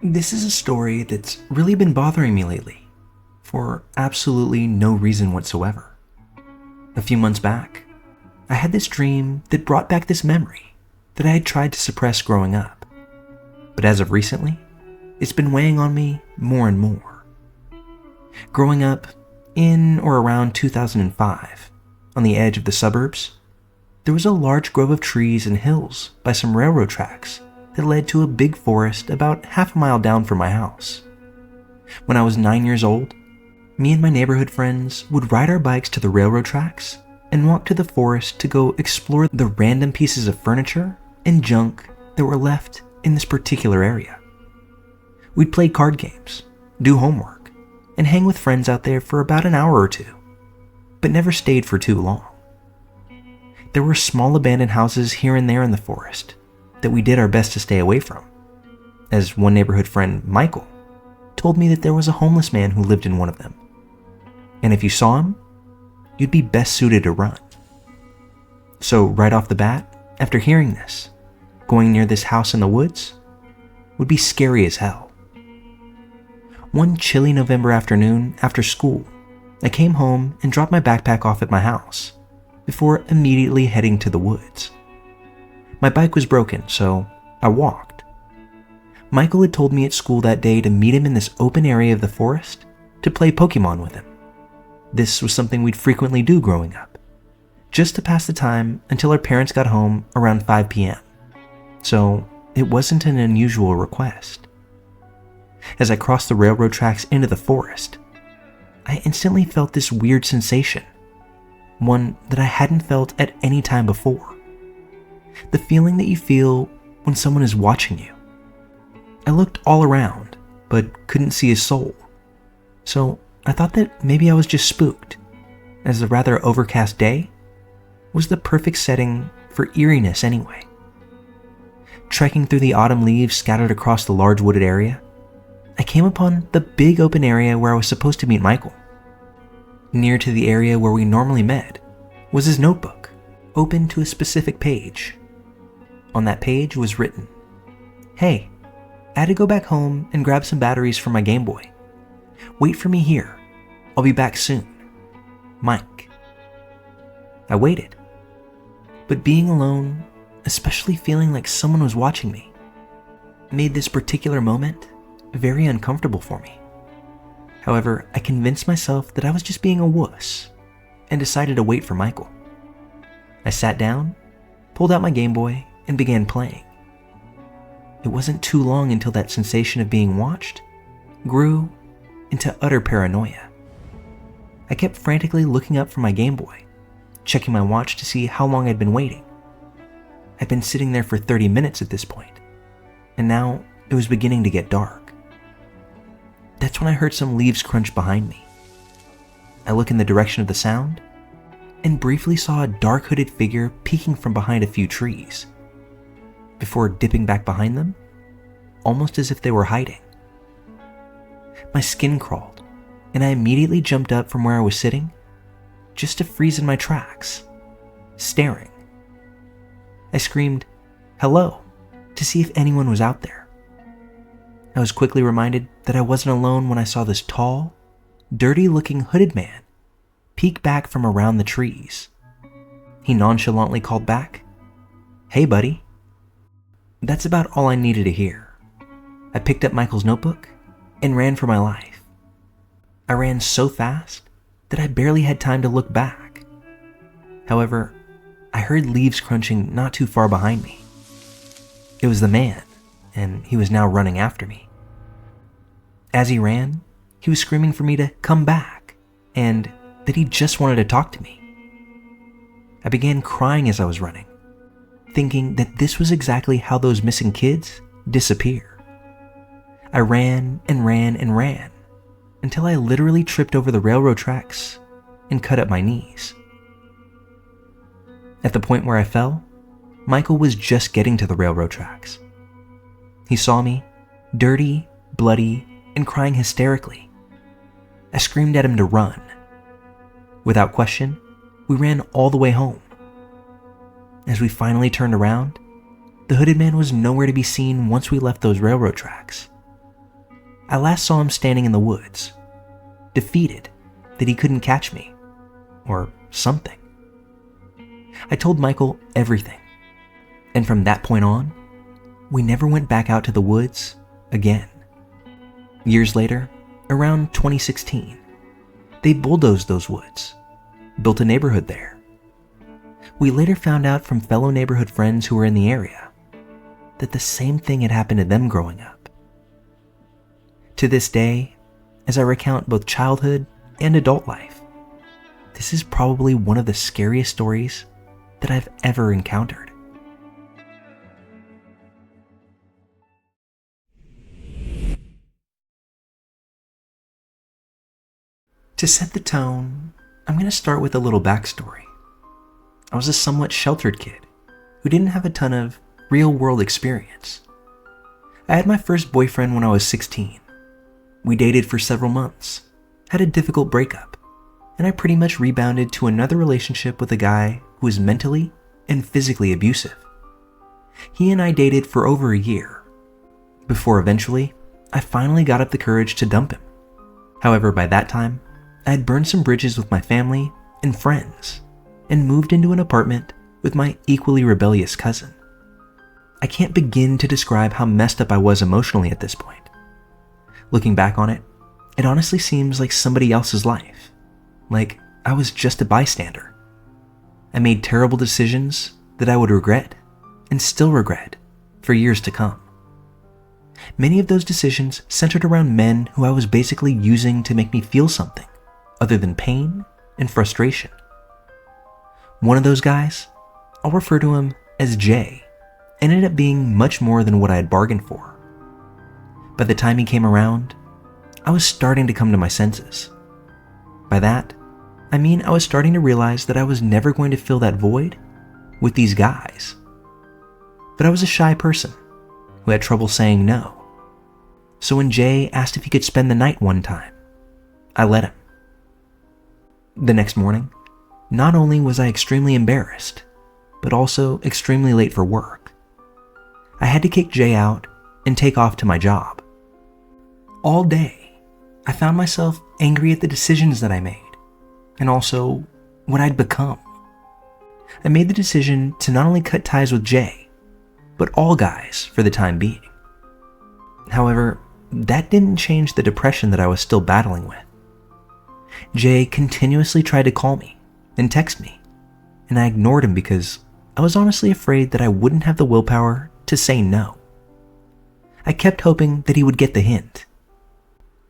This is a story that's really been bothering me lately, for absolutely no reason whatsoever. A few months back, I had this dream that brought back this memory that I had tried to suppress growing up. But as of recently, it's been weighing on me more and more. Growing up in or around 2005, on the edge of the suburbs, there was a large grove of trees and hills by some railroad tracks that led to a big forest about half a mile down from my house. When I was 9 years old, me and my neighborhood friends would ride our bikes to the railroad tracks and walk to the forest to go explore the random pieces of furniture and junk that were left in this particular area. We'd play card games, do homework, and hang with friends out there for about an hour or two, but never stayed for too long. There were small abandoned houses here and there in the forest that we did our best to stay away from, as one neighborhood friend, Michael, told me that there was a homeless man who lived in one of them, and if you saw him, you'd be best suited to run. So right off the bat, after hearing this, going near this house in the woods would be scary as hell. One chilly November afternoon after school, I came home and dropped my backpack off at my house before immediately heading to the woods. My bike was broken, so I walked. Michael had told me at school that day to meet him in this open area of the forest to play Pokemon with him. This was something we'd frequently do growing up, just to pass the time until our parents got home around 5 p.m. So it wasn't an unusual request. As I crossed the railroad tracks into the forest, I instantly felt this weird sensation, one that I hadn't felt at any time before. The feeling that you feel when someone is watching you. I looked all around, but couldn't see a soul, so I thought that maybe I was just spooked, as the rather overcast day was the perfect setting for eeriness anyway. Trekking through the autumn leaves scattered across the large wooded area, I came upon the big open area where I was supposed to meet Michael. Near to the area where we normally met was his notebook, open to a specific page. On that page was written, "Hey, I had to go back home and grab some batteries for my Game Boy. Wait for me here. I'll be back soon. Mike." I waited, but being alone, especially feeling like someone was watching me, made this particular moment very uncomfortable for me. However, I convinced myself that I was just being a wuss and decided to wait for Michael. I sat down, pulled out my Game Boy, and began playing. It wasn't too long until that sensation of being watched grew into utter paranoia. I kept frantically looking up from my Game Boy, checking my watch to see how long I'd been waiting. I'd been sitting there for 30 minutes at this point, and now it was beginning to get dark. That's when I heard some leaves crunch behind me. I looked in the direction of the sound and briefly saw a dark hooded figure peeking from behind a few trees, before dipping back behind them, almost as if they were hiding. My skin crawled, and I immediately jumped up from where I was sitting, just to freeze in my tracks, staring. I screamed, "Hello," to see if anyone was out there. I was quickly reminded that I wasn't alone when I saw this tall, dirty-looking hooded man peek back from around the trees. He nonchalantly called back, "Hey, buddy." That's about all I needed to hear. I picked up Michael's notebook and ran for my life. I ran so fast that I barely had time to look back. However, I heard leaves crunching not too far behind me. It was the man, and he was now running after me. As he ran, he was screaming for me to come back, and that he just wanted to talk to me. I began crying as I was running, thinking that this was exactly how those missing kids disappear. I ran and ran and ran until I literally tripped over the railroad tracks and cut up my knees. At the point where I fell, Michael was just getting to the railroad tracks. He saw me, dirty, bloody, and crying hysterically. I screamed at him to run. Without question, we ran all the way home. As we finally turned around, the hooded man was nowhere to be seen once we left those railroad tracks. I last saw him standing in the woods, defeated that he couldn't catch me, or something. I told Michael everything, and from that point on, we never went back out to the woods again. Years later, around 2016, they bulldozed those woods, built a neighborhood there. We later found out from fellow neighborhood friends who were in the area that the same thing had happened to them growing up. To this day, as I recount both childhood and adult life, this is probably one of the scariest stories that I've ever encountered. To set the tone, I'm going to start with a little backstory. I was a somewhat sheltered kid who didn't have a ton of real-world experience. I had my first boyfriend when I was 16. We dated for several months, had a difficult breakup, and I pretty much rebounded to another relationship with a guy who was mentally and physically abusive. He and I dated for over a year, before eventually I finally got up the courage to dump him. However, by that time, I had burned some bridges with my family and friends and moved into an apartment with my equally rebellious cousin. I can't begin to describe how messed up I was emotionally at this point. Looking back on it, it honestly seems like somebody else's life, like I was just a bystander. I made terrible decisions that I would regret, and still regret, for years to come. Many of those decisions centered around men who I was basically using to make me feel something other than pain and frustration. One of those guys, I'll refer to him as Jay, ended up being much more than what I had bargained for. By the time he came around, I was starting to come to my senses. By that, I mean I was starting to realize that I was never going to fill that void with these guys. But I was a shy person who had trouble saying no. So when Jay asked if he could spend the night one time, I let him. The next morning, not only was I extremely embarrassed, but also extremely late for work. I had to kick Jay out and take off to my job. All day, I found myself angry at the decisions that I made, and also what I'd become. I made the decision to not only cut ties with Jay, but all guys for the time being. However, that didn't change the depression that I was still battling with. Jay continuously tried to call me and text me, and I ignored him because I was honestly afraid that I wouldn't have the willpower to say no. I kept hoping that he would get the hint.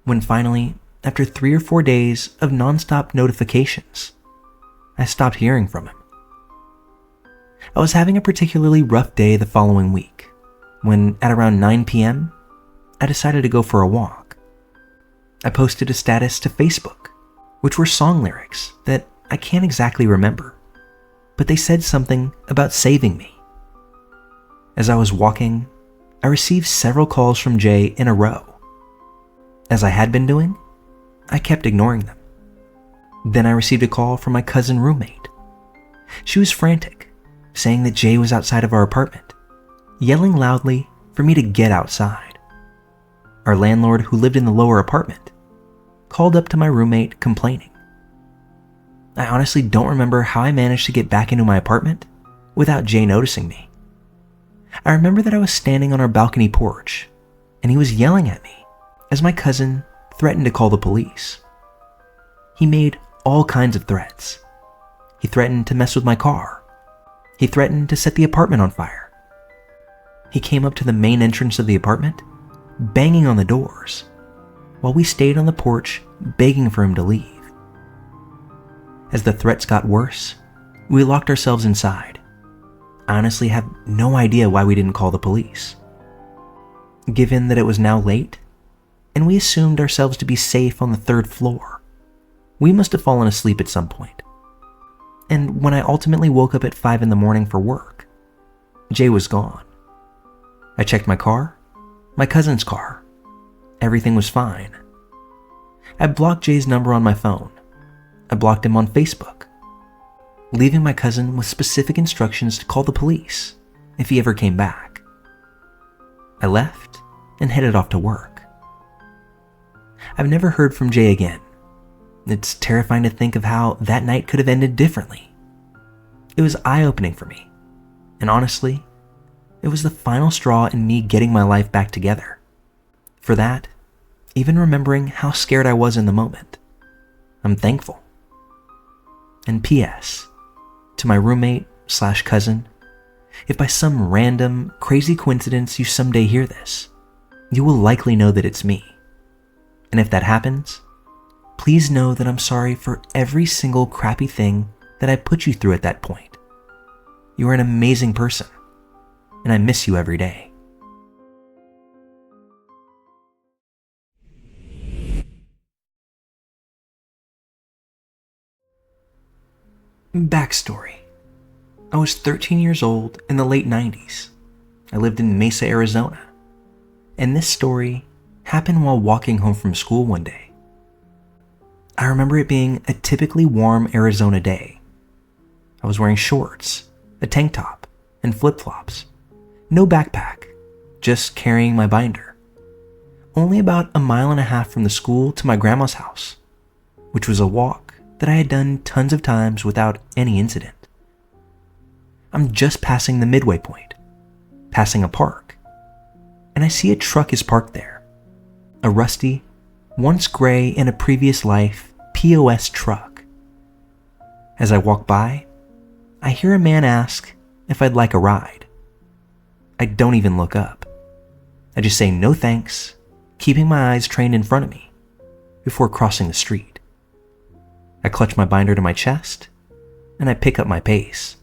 When finally, after 3 or 4 days of nonstop notifications, I stopped hearing from him. I was having a particularly rough day the following week, when at around 9 p.m., I decided to go for a walk. I posted a status to Facebook, which were song lyrics that I can't exactly remember, but they said something about saving me. As I was walking, I received several calls from Jay in a row. As I had been doing, I kept ignoring them. Then I received a call from my cousin roommate. She was frantic, saying that Jay was outside of our apartment, yelling loudly for me to get outside. Our landlord, who lived in the lower apartment, called up to my roommate complaining. I honestly don't remember how I managed to get back into my apartment without Jay noticing me. I remember that I was standing on our balcony porch, and he was yelling at me as my cousin threatened to call the police. He made all kinds of threats. He threatened to mess with my car. He threatened to set the apartment on fire. He came up to the main entrance of the apartment, banging on the doors, while we stayed on the porch begging for him to leave. As the threats got worse, we locked ourselves inside. I honestly have no idea why we didn't call the police. Given that it was now late, and we assumed ourselves to be safe on the 3rd floor, we must have fallen asleep at some point. And when I ultimately woke up at 5 in the morning for work, Jay was gone. I checked my car, my cousin's car. Everything was fine. I blocked Jay's number on my phone. I blocked him on Facebook, leaving my cousin with specific instructions to call the police if he ever came back. I left and headed off to work. I've never heard from Jay again. It's terrifying to think of how that night could have ended differently. It was eye-opening for me, and honestly, it was the final straw in me getting my life back together. For that, even remembering how scared I was in the moment, I'm thankful. And P.S. to my roommate/cousin, if by some random, crazy coincidence you someday hear this, you will likely know that it's me. And if that happens, please know that I'm sorry for every single crappy thing that I put you through at that point. You are an amazing person, and I miss you every day. Backstory. I was 13 years old in the late 90s. I lived in Mesa, Arizona. And this story happened while walking home from school one day. I remember it being a typically warm Arizona day. I was wearing shorts, a tank top, and flip-flops. No backpack, just carrying my binder. Only about a mile and a half from the school to my grandma's house, which was a walk that I had done tons of times without any incident. I'm just passing the midway point, passing a park, and I see a truck is parked there. A rusty, once gray in a previous life, POS truck. As I walk by, I hear a man ask if I'd like a ride. I don't even look up. I just say no thanks, keeping my eyes trained in front of me before crossing the street. I clutch my binder to my chest, and I pick up my pace.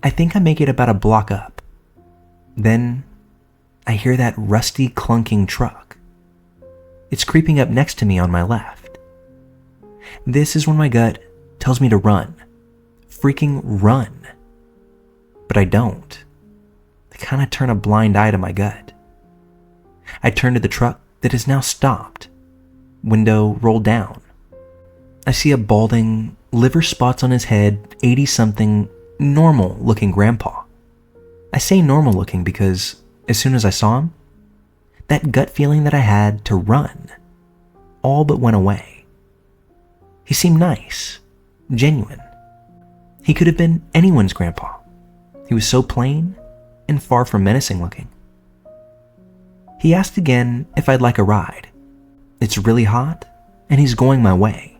I think I make it about a block up. Then I hear that rusty clunking truck. It's creeping up next to me on my left. This is when my gut tells me to run. Freaking run. But I don't. I kind of turn a blind eye to my gut. I turn to the truck that is now stopped. Window rolled down. I see a balding, liver spots on his head, 80-something, normal-looking grandpa. I say normal-looking because as soon as I saw him, that gut feeling that I had to run all but went away. He seemed nice, genuine. He could have been anyone's grandpa. He was so plain and far from menacing looking. He asked again if I'd like a ride. It's really hot, and he's going my way.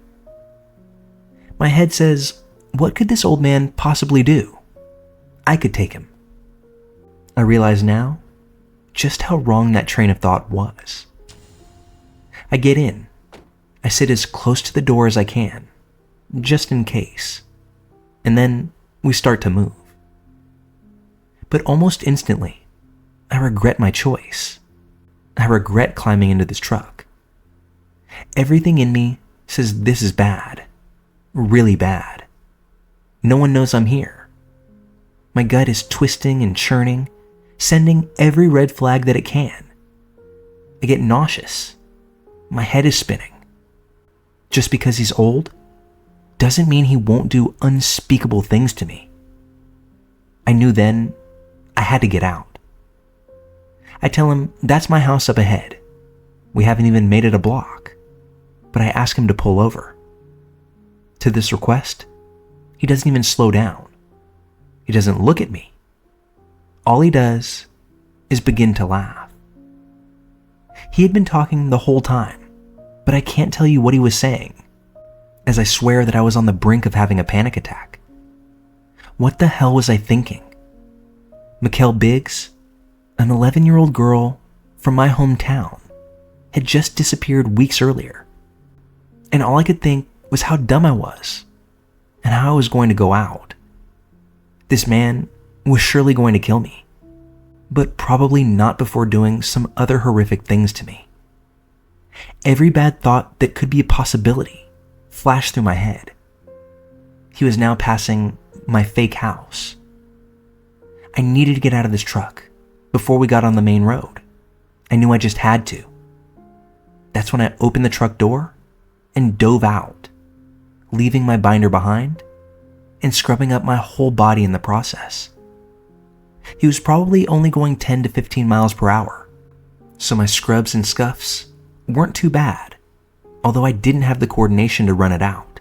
My head says, what could this old man possibly do? I could take him. I realize now just how wrong that train of thought was. I get in. I sit as close to the door as I can, just in case. And then we start to move. But almost instantly, I regret my choice. I regret climbing into this truck. Everything in me says this is bad. Really bad. No one knows I'm here. My gut is twisting and churning, sending every red flag that it can. I get nauseous. My head is spinning. Just because he's old doesn't mean he won't do unspeakable things to me. I knew then I had to get out. I tell him that's my house up ahead. We haven't even made it a block, but I ask him to pull over. To this request, he doesn't even slow down. He doesn't look at me. All he does is begin to laugh. He had been talking the whole time, but I can't tell you what he was saying, as I swear that I was on the brink of having a panic attack. What the hell was I thinking? Mikkel Biggs, an 11-year-old girl from my hometown, had just disappeared weeks earlier. And all I could think was how dumb I was, and how I was going to go out. This man was surely going to kill me, but probably not before doing some other horrific things to me. Every bad thought that could be a possibility flashed through my head. He was now passing my fake house. I needed to get out of this truck before we got on the main road. I knew I just had to. That's when I opened the truck door and dove out, leaving my binder behind and scrubbing up my whole body in the process. He was probably only going 10 to 15 miles per hour, so my scrubs and scuffs weren't too bad, although I didn't have the coordination to run it out.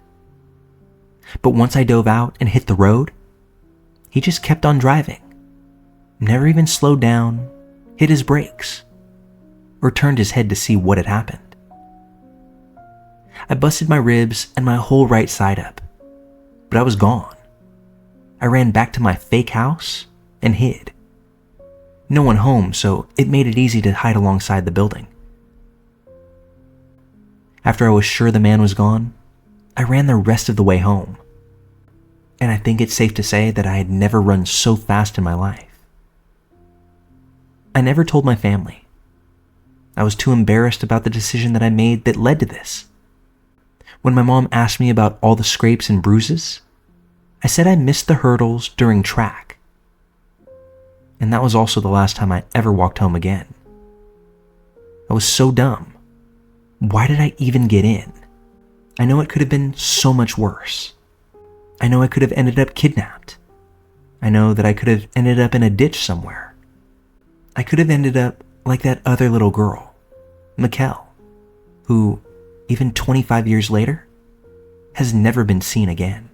But once I dove out and hit the road, he just kept on driving, never even slowed down, hit his brakes, or turned his head to see what had happened. I busted my ribs and my whole right side up, but I was gone. I ran back to my fake house and hid. No one home, so it made it easy to hide alongside the building. After I was sure the man was gone, I ran the rest of the way home. And I think it's safe to say that I had never run so fast in my life. I never told my family. I was too embarrassed about the decision that I made that led to this. When my mom asked me about all the scrapes and bruises, I said I missed the hurdles during track. And that was also the last time I ever walked home again. I was so dumb. Why did I even get in? I know it could have been so much worse. I know I could have ended up kidnapped. I know that I could have ended up in a ditch somewhere. I could have ended up like that other little girl, Mikkel, who, even 25 years later, has never been seen again.